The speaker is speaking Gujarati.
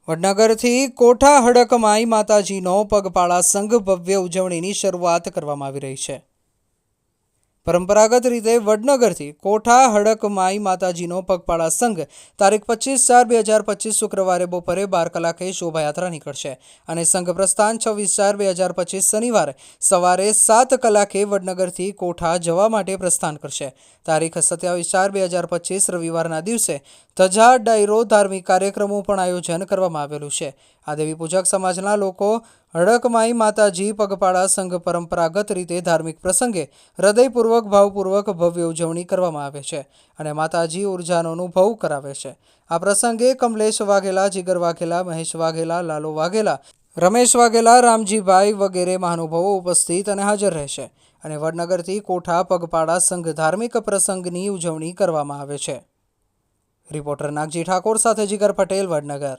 વડનગરથી કોઠા હડકમાઈ માતાજીનો પગપાળા સંઘ ભવ્ય ઉજવણીની શરૂઆત કરવામાં આવી રહી છે। પરંપરાગત રીતે વડનગરથી કોઠા હડકમાઈ માતાજીનો પગપાળા સંઘ તારીખ 25/4/2025 શુક્રવારે બપોરે 12 કલાકે શોભાયાત્રા નીકળશે અને સંઘ પ્રસ્થાન 26/4/2025 શનિવારે સવારે 7 કલાકે વડનગરથી કોઠા જવા માટે પ્રસ્થાન કરશે। તારીખ 27/4/2025 રવિવારના દિવસે ધજા ડાયરો ધાર્મિક કાર્યક્રમો પણ આયોજન કરવામાં આવેલું છે। આ દેવી પૂજક સમાજના લોકો હડકમાઈ માતાજી પગપાળા સંઘ પરંપરાગત રીતે ધાર્મિક પ્રસંગે હૃદયપૂર્વક ભાવપૂર્વક ભવ્ય ઉજવણી કરવામાં આવે છે અને માતાજી ઉર્જાનો અનુભવ કરાવે છે। આ પ્રસંગે કમલેશ વાઘેલા, જીગર વાઘેલા, મહેશ વાઘેલા, લાલો વાઘેલા, રમેશ વાઘેલા, રામજીભાઈ વગેરે મહાનુભાવો ઉપસ્થિત અને હાજર રહેશે અને વડનગરથી કોઠા પગપાળા સંઘ ધાર્મિક પ્રસંગની ઉજવણી કરવામાં આવે છે। રિપોર્ટર નાગજી ઠાકોર સાથે જીગર પટેલ, વડનગર।